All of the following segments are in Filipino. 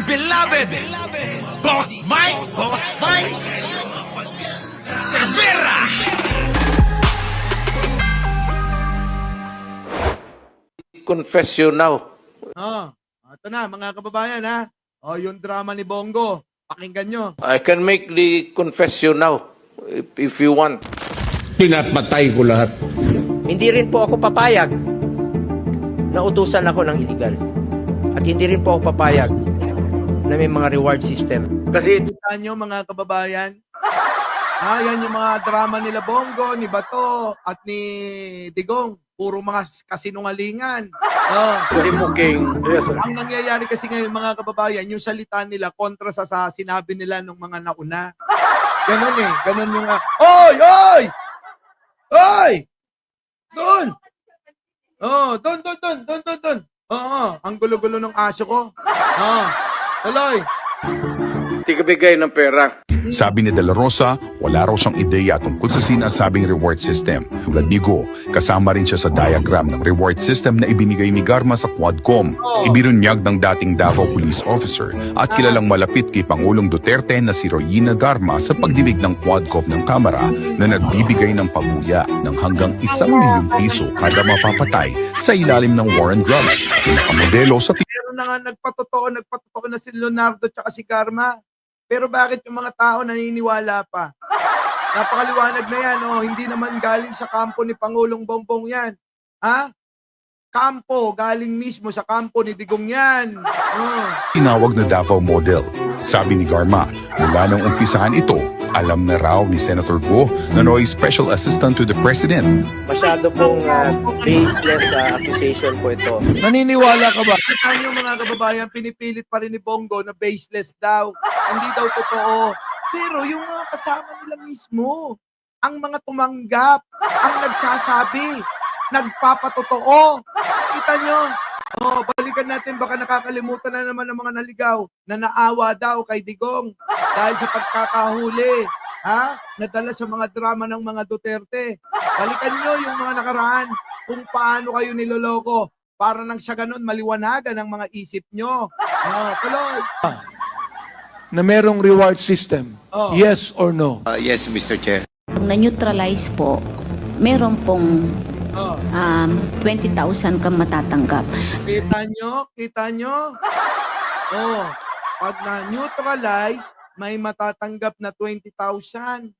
beloved Boss Mike Cervera. Confess you now. Ito na mga kababayan ha. Yung drama ni Bongo. Pakinggan nyo. I can make the confess you now if you want. Pinapatay ko lahat. Hindi rin po ako papayag na utusan ako ng illegal. At hindi rin po ako papayag na may mga reward system. Kasi Kita nyo mga kababayan. Yan yung mga drama nila Bongo, ni Bato, at ni Digong. Puro mga kasinungalingan. si Muking, Ang nangyayari kasi ngayon mga kababayan, yung salita nila kontra sa sinabi nila nung mga nauna. Ganon eh. Ganon yung... Oy! Oy! Oy! Doon! Doon. Ang gulo-gulo ng aso ko. Tuloy. hindi ka bigay ng pera. Sabi ni De La Rosa, wala raw siyang ideya tungkol sa sinasabing reward system. Tulad ni Go, kasama rin siya sa diagram ng reward system na ibinigay ni Garma sa Quadcom. Ibinunyag ng dating Davao Police Officer at kilalang malapit kay Pangulong Duterte na si Royina Garma sa pagdinig ng Quadcom ng Kamara na nagbibigay ng pabuya ng hanggang 1 milyong piso kada mapapatay sa ilalim ng war on drugs. Pinakamodelo sa Meron na nga nagpatotoo na si Leonardo at si Garma. Pero bakit yung mga tao naniniwala pa? Napakaliwanag na yan, hindi naman galing sa kampo ni Pangulong Bongbong yan. Kampo, galing mismo sa kampo ni Digong yan. tinawag na Davao Model. Sabi ni Garma, mula nang umpisahan ito, alam na raw ni Senator Go na Noy Special Assistant to the President. Masyado pong baseless accusation po ito. Naniniwala ka ba? Kita niyo mga kababayan, pinipilit pa rin ni Bongo na baseless daw. Hindi daw totoo. Pero yung mga kasama nila mismo, ang mga tumanggap, ang nagsasabi, nagpapatotoo. Kita nyo? Balikan natin, baka nakakalimutan na naman ng mga naligaw na naawa daw kay Digong dahil sa pagkakahuli. Nadala sa mga drama ng mga Duterte. Balikan nyo yung mga nakaraan kung paano kayo niloloko para nang sa ganun maliwanagan ang mga isip nyo. Tuloy. Na merong reward system. Yes or no? Yes, Mr. Chair. Pag na-neutralize po, meron pong 20,000 kang matatanggap. Kita nyo? Pag na-neutralize, may matatanggap na 20,000.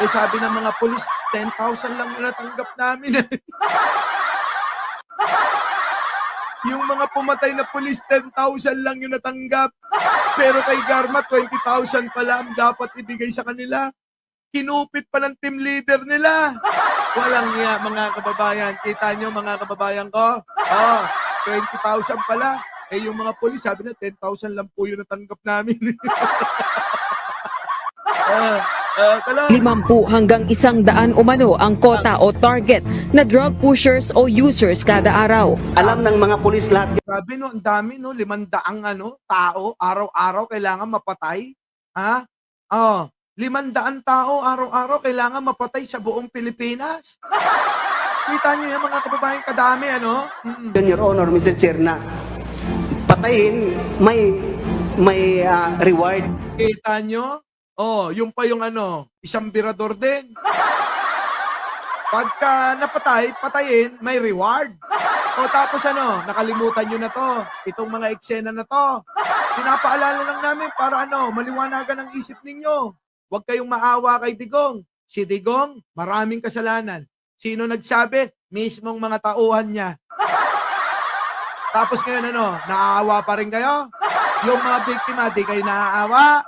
Sabi ng mga pulis, 10,000 lang yung natanggap namin. Yung mga pumatay na pulis, 10,000 lang yung natanggap. Pero kay Garma, 20,000 pala ang dapat ibigay sa kanila. Kinupit pa ng team leader nila. Walang niya, mga kababayan. Kita nyo, mga kababayan ko? 20,000 pala. Yung mga pulis, sabi na, 10,000 lang po yung natanggap namin. 50 hanggang 100 umano ang kota o target na drug pushers o users kada araw. Alam ng mga pulis lahat. Sabi no, ang dami no, 500 tao, araw-araw kailangan mapatay. 500 tao, araw-araw kailangan mapatay sa buong Pilipinas. Kita nyo yung mga kababayan, kadami, Your Honor, Mr. Chair, na patayin, may reward. Kita nyo? Yung pa yung isang birador din. Pagka napatay, patayin, may reward. Tapos nakalimutan nyo na to. Itong mga eksena na to. Pinapaalala lang namin para maliwanagan ang isip ninyo. Huwag kayong maawa kay Digong. Si Digong, maraming kasalanan. Sino nagsabi? Mismong mga tauhan niya. Tapos ngayon naaawa pa rin kayo? Yung mga biktima, di kayo naaawa?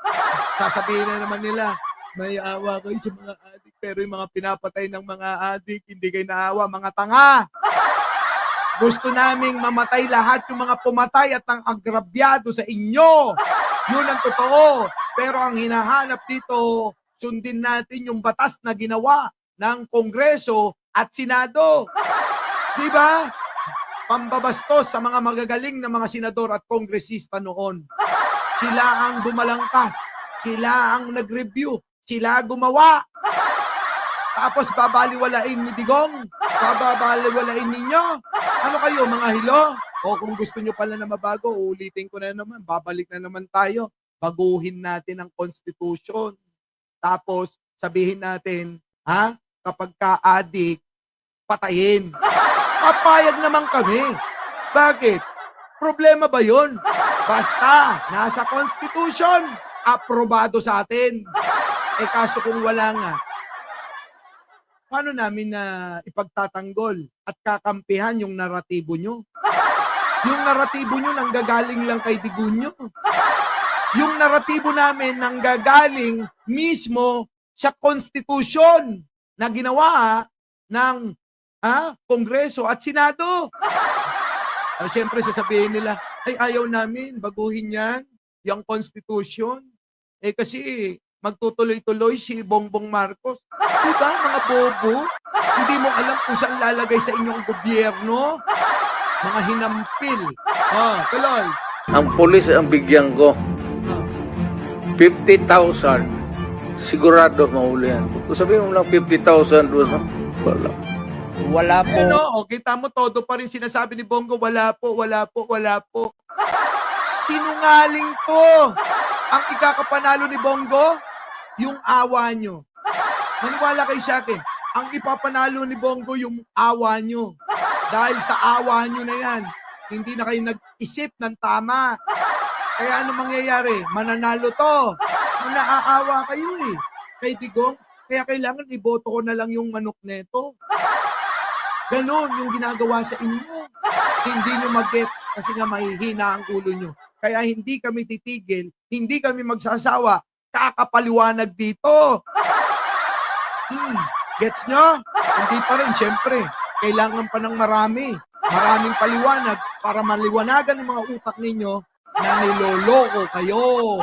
Sasabihin na naman nila, may awa kayo sa mga adik. Pero yung mga pinapatay ng mga adik, hindi kayo naawa. Mga tanga! Gusto naming mamatay lahat yung mga pumatay at ang agrabyado sa inyo. Yun ang totoo. Pero ang hinahanap dito, sundin natin yung batas na ginawa ng Kongreso at Senado. Diba? Pambabastos sa mga magagaling na mga senador at kongresista noon. Sila ang bumalangkas. Sila ang nag-review. Sila gumawa. Tapos babaliwalain ni Digong. Babaliwalain ninyo. Ano kayo, mga hilo? O kung gusto nyo pala na mabago, ulitin ko na naman, babalik na naman tayo. Baguhin natin ang Constitution. Tapos, sabihin natin, kapag ka-addict, patayin. Papayag naman kami. Bakit? Problema ba yun? Basta, nasa Constitution, aprobado sa atin. Kaso kung wala nga, paano namin na ipagtatanggol at kakampihan yung naratibo nyo? Yung naratibo nyo nanggagaling lang kay Digunyo. Yung naratibo namin nanggagaling mismo sa Constitution na ginawa ng Kongreso at Senado. Siyempre sasabihin nila, ay ayaw namin baguhin yan, yung Constitution. Kasi magtutuloy-tuloy si Bongbong Marcos. Diba mga bobo? Hindi mo alam kung saan lalagay sa inyong gobyerno? Mga hinampil. Tuloy. Ang pulis ang bigyan ko. 50,000. Sigurado mahuli yan. Kung sabihin mo lang 50,000 doon, wala. Wala po. Kita mo, todo pa rin sinasabi ni Bongo, wala po, wala po, wala po. Sinungaling to. Ang ikakapanalo ni Bongo, yung awa nyo. Maniwala kayo sa akin, ang ipapanalo ni Bongo yung awa nyo. Dahil sa awa nyo na yan, hindi na kayo nag-isip ng tama. Kaya ano mangyayari? Mananalo to. Naaawa kayo kay Digong. Kaya kailangan iboto ko na lang yung manok neto. Ganon yung ginagawa sa inyo. Hindi nyo mag-gets kasi nga mahihina ang ulo nyo. Kaya hindi kami titigil, hindi kami magsasawa, kakapaliwanag dito. Gets nyo? Hindi pa rin, syempre. Kailangan pa ng maraming paliwanag para maliwanagan ng mga utak ninyo na niloloko kayo.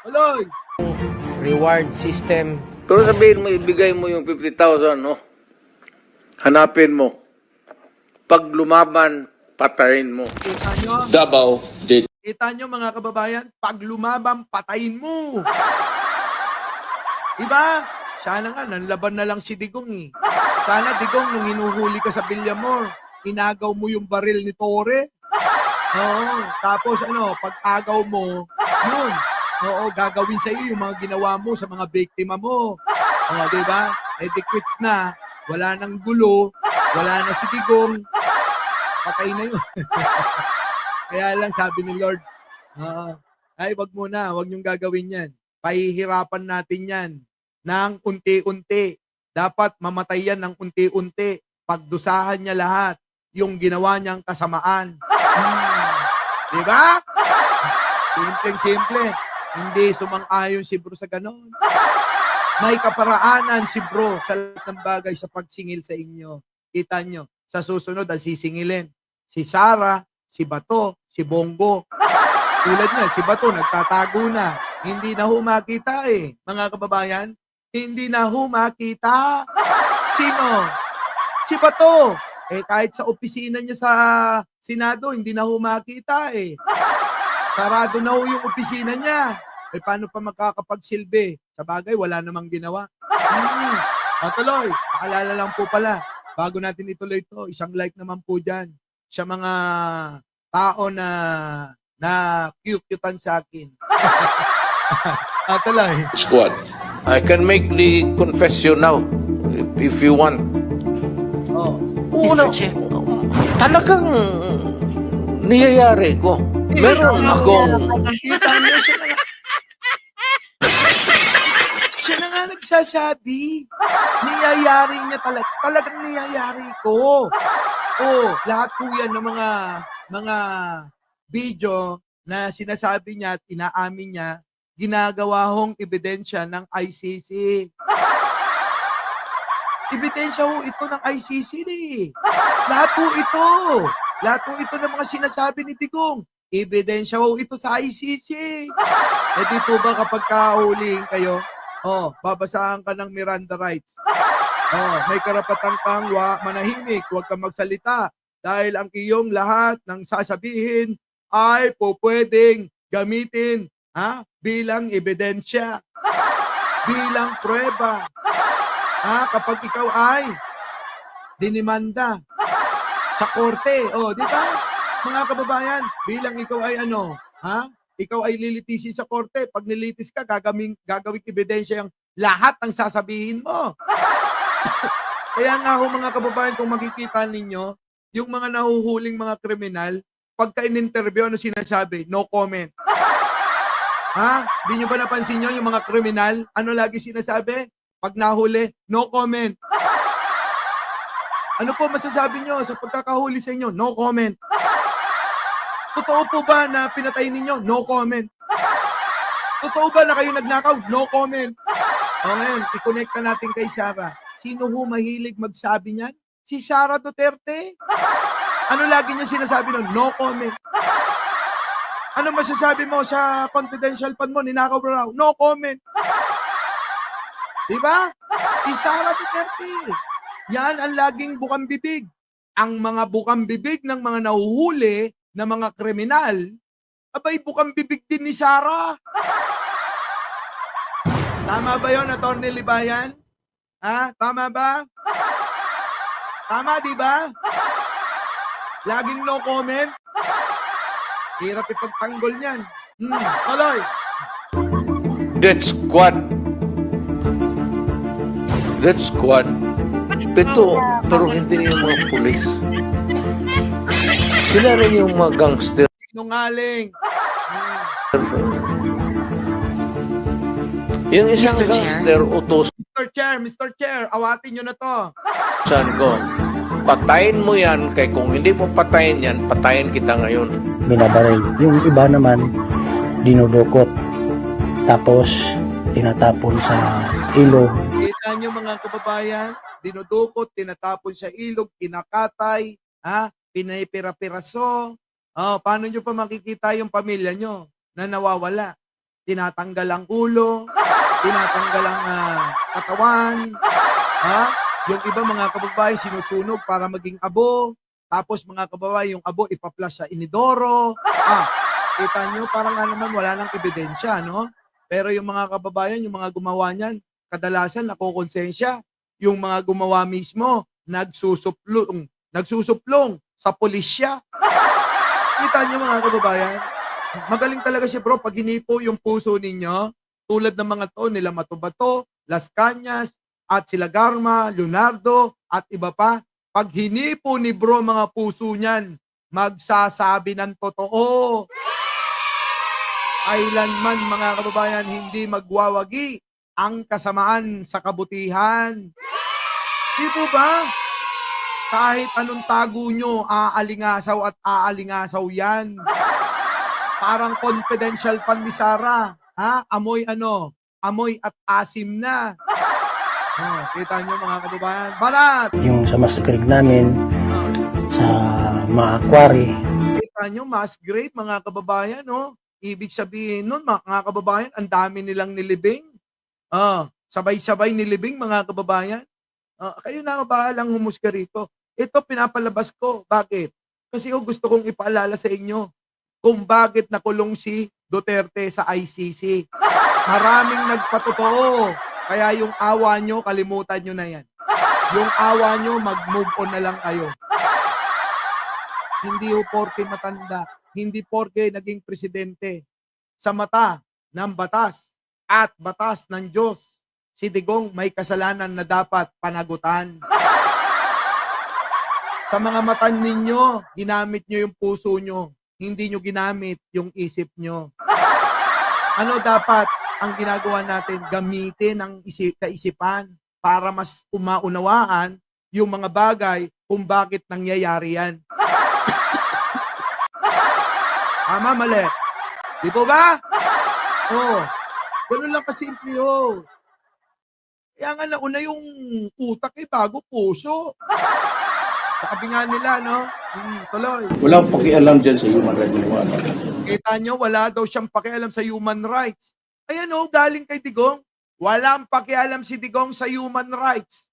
Tuloy. Reward system. Pero sabihin mo, ibigay mo yung 50,000, no? Hanapin mo. Pag lumaban, patayin mo. Kita nyo? Double digit. Kita nyo mga kababayan, pag lumabang, patayin mo. Diba? Sana nga, nanlaban na lang si Digong Sana Digong, nung hinuhuli ka sa Villamor, inagaw mo yung baril ni Torre. Tapos pag agaw mo, yun. Gagawin sa iyo yung mga ginawa mo sa mga biktima mo. Diba? Di quits na. Wala nang gulo. Wala na si Digong. Patay na yun. Kaya lang sabi ni Lord, ay wag muna, wag niyong gagawin yan. Pahihirapan natin yan ng unti-unti. Dapat mamatay yan ng unti-unti. Pagdusahan niya lahat yung ginawa niyang kasamaan. Diba? Simple. Hindi sumang-ayon si bro sa ganon. May kaparaanan si bro sa lahat ng bagay sa pagsingil sa inyo. Kita nyo, sa susunod ang sisingilin. Si Sara, si Bato, si Bongo. Tulad niya, si Bato nagtatago na. Hindi na humakita mga kababayan. Hindi na humakita. Sino? Si Bato. Kahit sa opisina niya sa Senado, hindi na humakita Sarado na yung opisina niya. Paano pa makakapagsilbi? Sa bagay, wala namang ginawa. Tuloy, paalala lang po pala. Bago natin ituloy ito, isang like naman po dyan sa mga tao na cute-cutan sa akin. Tuloy. Squad. I can make the confession now, if you want. Mr. Chair. Talagang niyayari ko. Meron akong... Siya na nga nagsasabi. Niyayari niya talaga. Talagang niyayari ko. Lahat po yan ng mga video na sinasabi niya at inaamin niya, ginagawa hong ebidensya ng ICC. Ebidensya ho ito ng ICC Lahat po ito. Lahat po ito ng mga sinasabi ni Digong. Ebidensya ho ito sa ICC. Di po ba kapag kahulihin kayo, babasahan ka ng Miranda rights. May karapatan kang manahimik, huwag kang magsalita. Dahil ang iyong lahat ng sasabihin ay po pwedeng gamitin bilang ebidensya. Bilang prueba. Kapag ikaw ay dinimanda sa korte. Di ba? mga kababayan, bilang ikaw ay ano, ha? Ikaw ay lilitisin sa korte. Pag nilitis ka, gagawing ebidensya yung lahat ng sasabihin mo. Kaya nga ho mga kababayan, kung makikita ninyo, yung mga nahuhuling mga kriminal, pagka in-interview, ano sinasabi? No comment. Ha? Di nyo ba napansin nyo yung mga kriminal? Ano lagi sinasabi? Pag nahuli, no comment. Ano po masasabi nyo sa pagkakahuli sa inyo? No comment. Totoo po ba na pinatay ninyo? No comment. Totoo ba na kayo nagnakaw? No comment. O ngayon, i-connect na natin kay Sara. Sino ho mahilig magsabi niyan? Si Sara Duterte. Ano lagi niya sinasabi nun? No comment. Ano masasabi mo sa confidential fund mo? Ninakaw raw? No comment. Diba? Si Sara Duterte. Yan ang laging bukang bibig. Ang mga bukang bibig ng mga nahuhuli na mga kriminal, abay bukang bibig din ni Sara. Tama ba yun, Atty. Libayan? Ha? Tama ba? Tama, di ba? Laging no comment. Hirap ipagtanggol niyan. Tuloy. Death Squad. Death Squad. Pero hindi yung mga pulis. Sila rin yung mga gangster. Sinungaling. Yung isang gangster, utos Mr. Chair, awatin nyo na to. saan ko. Patayin mo yan, kay kung hindi mo patayin yan, patayin kita ngayon. Binabaril. Yung iba naman, dinudukot. Tapos, tinatapon sa ilog. Kita nyo mga kababayan, dinudukot, tinatapon sa ilog, kinakatay, pinipira-piraso. Paano nyo pa makikita yung pamilya nyo na nawawala? Tinatanggal ang ulo, tinatanggal ang katawan, yung iba mga kababayan sinusunog para maging abo, tapos mga kababayan yung abo ipaplas sa inidoro. Kita nyo, parang naman wala nang ebidensya, no? Pero yung mga kababayan, yung mga gumawa niyan, kadalasan nakokonsensya. Yung mga gumawa mismo, nagsusuplong sa pulisya. Kita nyo mga kababayan, magaling talaga siya bro, pag hinipo yung puso ninyo, tulad ng mga to, nila Matubato, Las Cañas, at sila Garma, Leonardo, at iba pa, pag hinipo ni bro mga puso niyan, magsasabi ng totoo. Kailanman mga kababayan, hindi magwawagi ang kasamaan sa kabutihan. Di po ba? Kahit anong tago nyo, aalingasaw at aalingasaw yan. Parang confidential pan ni Sara. Amoy amoy at asim na. Kita nyo mga kababayan. Balat! Yung sa masakrig namin, sa mga quarry. Kita nyo, mass grave mga kababayan, no? Ibig sabihin nun, mga kababayan, ang dami nilang nilibing. Sabay-sabay nilibing mga kababayan. Kayo na bahalang humusga rito. Ito pinapalabas ko. Bakit? Kasi gusto kong ipaalala sa inyo kung bakit nakulong si Duterte sa ICC. Maraming nagpatotoo. Kaya yung awa nyo, kalimutan nyo na yan. Yung awa nyo, mag-move on na lang kayo. Hindi porke matanda, hindi porke naging presidente. Sa mata ng batas at batas ng Diyos, si Digong may kasalanan na dapat panagutan. Sa mga mata ninyo, ginamit nyo yung puso nyo. Hindi nyo ginamit yung isip nyo. Ano dapat ang ginagawa natin? Gamitin ang kaisipan para mas umaunawaan yung mga bagay kung bakit nangyayari yan. Tama, mali. Di po ba? Ganun lang kasimple yun. Kaya nga nauna yung utak bago puso. Sabi nga nila, no? Tuloy. Walang pakialam dyan sa human rights. Kita nyo, wala daw siyang pakialam sa human rights. Ayan galing kay Digong. Walang pakialam si Digong sa human rights.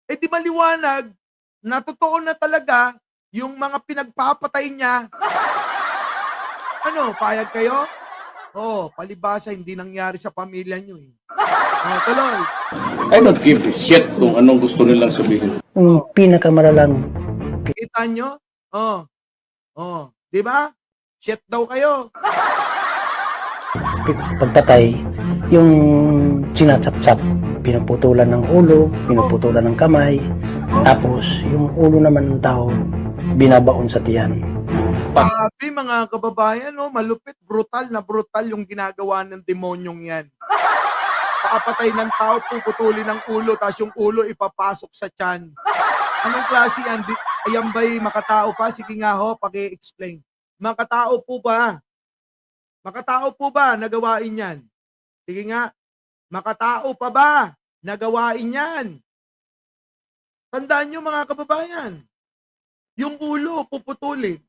Di maliwanag na totoo na talaga yung mga pinagpapatay niya. Payag kayo? Palibasa, hindi nangyari sa pamilya nyo eh. Tuloy. I don't give a shit kung anong gusto nilang sabihin. Yung pinakamalalang Kita nyo? Oh, di ba? Shit daw kayo. Pagpatay, yung sinatsap-tsap, pinuputulan ng ulo, pinuputulan ng kamay, tapos yung ulo naman ng tao, binabaon sa tiyan. Grabe mga kababayan, no? Malupit, brutal na brutal yung ginagawa ng demonyong yan. Pakapatay ng tao, puputulin ng ulo, tapos yung ulo ipapasok sa tiyan. Anong klase yan? Ayan ba'y makatao pa? Sige nga ho, paki-explain. Makatao po ba? Makatao po ba na gawain yan? Sige nga, makatao pa ba na gawain yan? Tandaan nyo mga kababayan, yung ulo puputulin,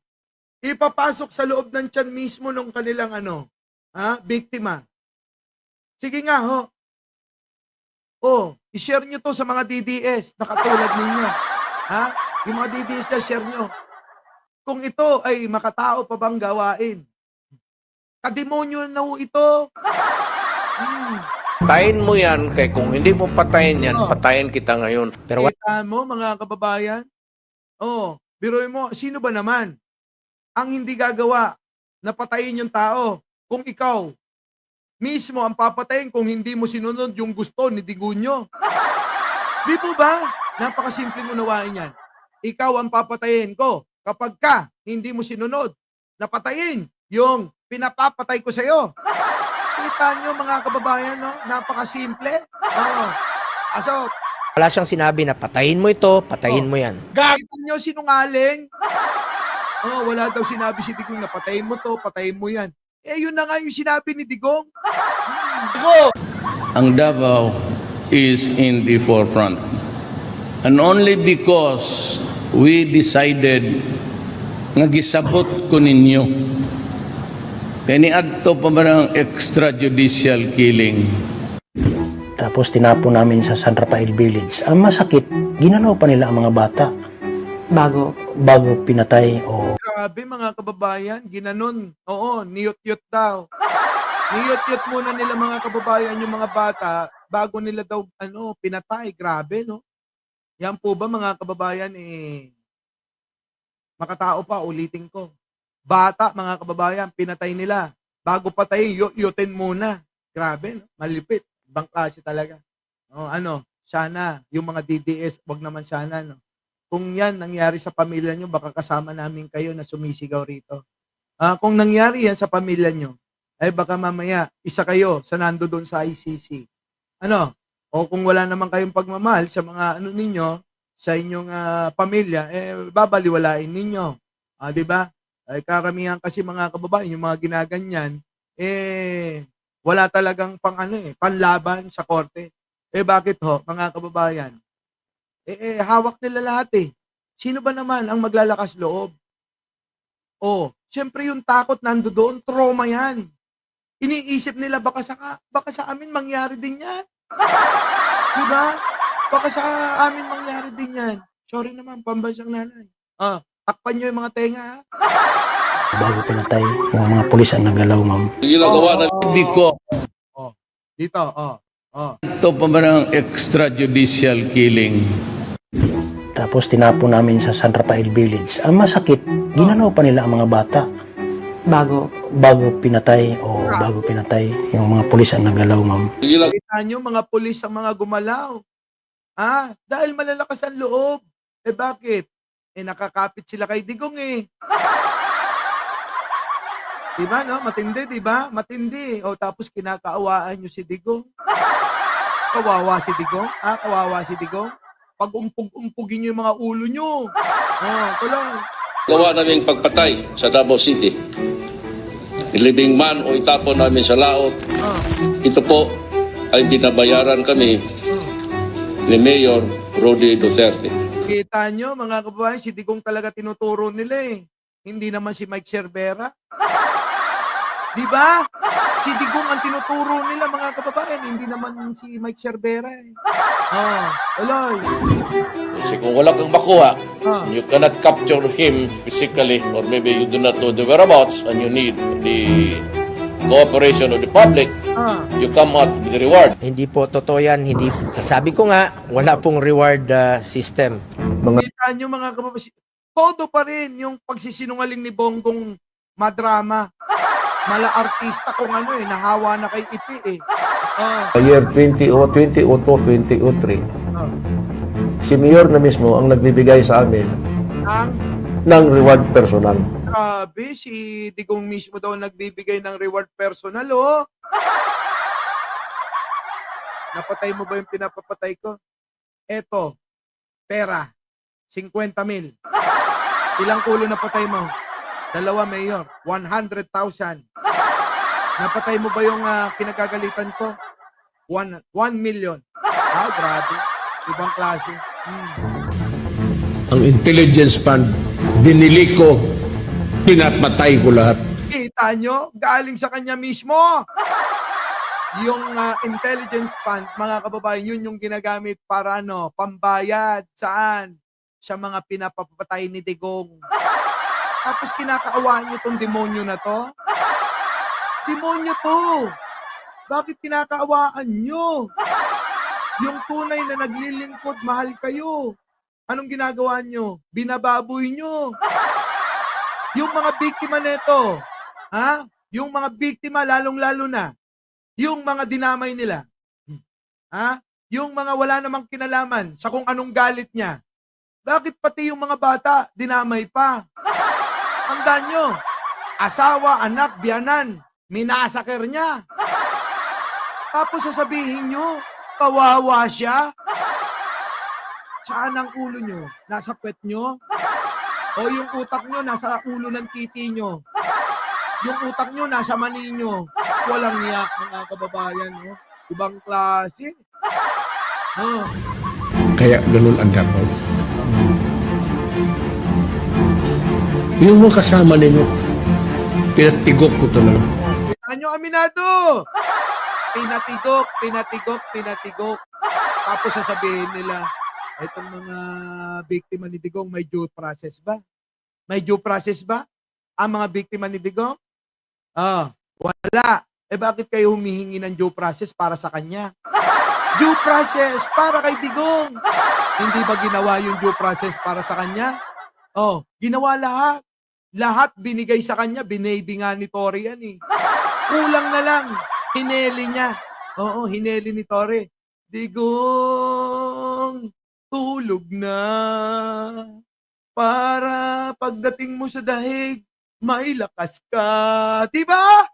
ipapasok sa loob ng tiyan mismo ng kanilang biktima. Sige nga ho. I-share nyo to sa mga DDS na katulad ninyo. Yung mga DDS na share nyo. Kung ito ay makatao pa bang gawain? Kademonyo na ho ito. Patayin mo yan, kaya kung hindi mo patayin yan, patayin kita ngayon. Pero Kita mo mga kababayan? Biruin mo, sino ba naman ang hindi gagawa na patayin yung tao kung ikaw mismo ang papatayin kung hindi mo sinunod yung gusto ni Digunyo? Di po ba? Napakasimpleng unawain yan. Ikaw ang papatayin ko kapag ka hindi mo sinunod na patayin yung pinapapatay ko sa'yo. Kita nyo mga kababayan, no? Napakasimple. Aso, wala siyang sinabi na patayin mo ito, patayin mo yan. kita nyo sinungaling. Wala daw sinabi si Digong na patayin mo to, patayin mo yan. Yun na nga yung sinabi ni Digong. Ang Davao is in the forefront. And only because we decided nga gisabot ko ninyo kaya niadto pa ba ng extrajudicial killing. Tapos tinapon namin sa San Rafael Village. Ang masakit, ginalaw pa nila ang mga bata. Bago pinatay o Grabe mga kababayan, ginanon. Niyot-yot daw. Niyot-yot muna nila mga kababayan yung mga bata bago nila daw pinatay. Grabe, no? Yan po ba mga kababayan makatao pa, ulitin ko. Bata mga kababayan, pinatay nila. Bago patayin, yutin muna. Grabe, no? Malipit. Ibang klase talaga. Sana, yung mga DDS, wag naman sana, no? Kung yan nangyari sa pamilya nyo, baka kasama namin kayo na sumisigaw rito. Kung nangyari yan sa pamilya nyo, ay baka mamaya, isa kayo sa nando doon sa ICC. O kung wala naman kayong pagmamahal sa mga ninyo, sa inyong pamilya, babaliwalain ninyo. Di ba? Ay karamihan kasi mga kababayan, yung mga ginaganyan, wala talagang panlaban sa korte. Bakit ho, mga kababayan? Hawak nila lahat Sino ba naman ang maglalakas loob? Siyempre yung takot nando doon, trauma yan. Iniisip nila baka sa amin mangyari din yan. Diba? Baka sa amin mangyari din yan. Sorry naman, pambansang nanay. Takpan nyo yung mga tenga, ha? bago pinatay, yung mga pulis ang nagalaw, ma'am. Ginagawa ng ko. Dito, Ito pa ba ng extrajudicial killing? Tapos tinapon namin sa San Rafael Village. Ang masakit, ginalaw pa nila ang mga bata. Bago pinatay yung mga pulis ang nagalaw, ma'am. Kita nyo, mga pulis ang mga gumalaw. Dahil malalakas ang loob. Bakit? Nakakapit sila kay Digong Diba, no? Matindi, diba? Matindi. Tapos kinakaawaan nyo si Digong. Kawawa si Digong? Kawawa si Digong? Pag umpugin nyo yung mga ulo nyo. Tuloy. Gawa namin pagpatay sa Davao City. Ilibing man o itapon namin sa laot. Ito po ay binabayaran kami ni Mayor Rody Duterte. Kita nyo, mga kababayan, si Digong talaga tinuturo nila Hindi naman si Mike Cervera. Diba? Si Digong ang tinuturo nila, mga kababayan. Hindi naman si Mike Cervera Aloy. Kasi kung wala kang makuha, you cannot capture him physically or maybe you do not know the whereabouts and you need the cooperation of the public, you come out with the reward. Hindi po totoo yan. Sabi ko nga, wala pong reward system. Kita nyo mga kababayan, todo pa rin yung pagsisinungaling ni Bongbong madrama. Mala artista kung ano nahawa na kay Ipi Year 2002, 2003, si Mayor na mismo ang nagbibigay sa amin ng reward personal. Grabe, si Digong mismo daw nagbibigay ng reward personal, oh. Napatay mo ba yung pinapapatay ko? Eto, pera, 50,000. Ilang ulo napatay mo? 2, Mayor, 100,000. Napatay mo ba yung pinagagalitan ko? 1 million. Grabe. Ibang klase. Ang intelligence fund, binili ko, pinapatay ko lahat. Kita nyo? Galing sa kanya mismo. Yung intelligence fund, mga kababayan, yun yung ginagamit para pambayad. Saan? Sa mga pinapapatay ni Digong. Tapos kinakaawaan nyo tong demonyo na to? Demonyo to! Bakit kinakaawaan nyo? Yung tunay na naglilingkod, mahal kayo. Anong ginagawa nyo? Binababoy nyo. Yung mga biktima nito, yung mga biktima lalong-lalo na, yung mga dinamay nila, yung mga wala namang kinalaman sa kung anong galit niya, bakit pati yung mga bata dinamay pa? Tandaan nyo, asawa, anak, biyanan, minasakir niya. Tapos sasabihin nyo, kawawa siya. Saan ang ulo nyo? Nasa puwet nyo? O yung utak nyo nasa ulo ng titi nyo? Yung utak nyo nasa mani nyo? Walang niya, mga kababayan. Ibang klase. Kaya ganun ang Davao. Yung mga kasama ninyo, pinatigok ko talaga. Kita nyo, aminado! Pinatigok. Tapos sasabihin nila, itong mga biktima ni Digong, may due process ba? May due process ba? Ang mga biktima ni Digong? Wala. Bakit kayo humihingi ng due process para sa kanya? Due process para kay Digong. Hindi ba ginawa yung due process para sa kanya? Ginawa lahat. Lahat binigay sa kanya. Binaybi nga ni Tory yan eh. Kulang na lang. Hineli niya. Hineli ni Tory. Digong, tulog na. Para pagdating mo sa dahig, may lakas ka. Diba?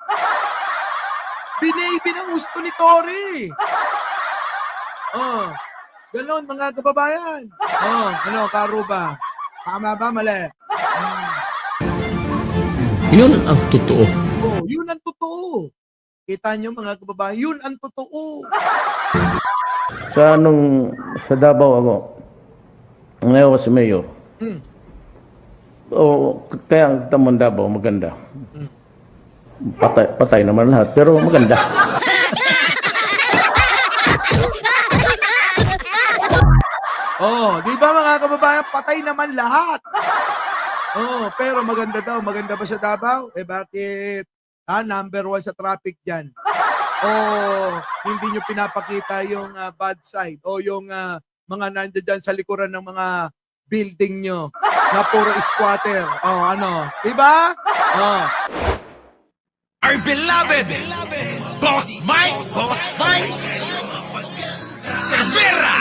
Binaybi ng gusto ni Tory. Ganon mga kababayan. Karuba? Tama ba, mali? Yun ang totoo. Yun ang totoo. Kita nyo mga kababayan, yun ang totoo. Sa Davao ako, ngayon si Mayor. Kaya ang tamang Davao maganda. Patay naman lahat, pero maganda. Di ba mga kababayan, patay naman lahat. Pero maganda daw. Maganda ba sa Davao? Bakit? Number 1 sa traffic dyan. Hindi nyo pinapakita yung bad side o yung mga nandiyan dyan sa likuran ng mga building nyo na puro squatter. Diba? Our beloved Boss Mike Cervera.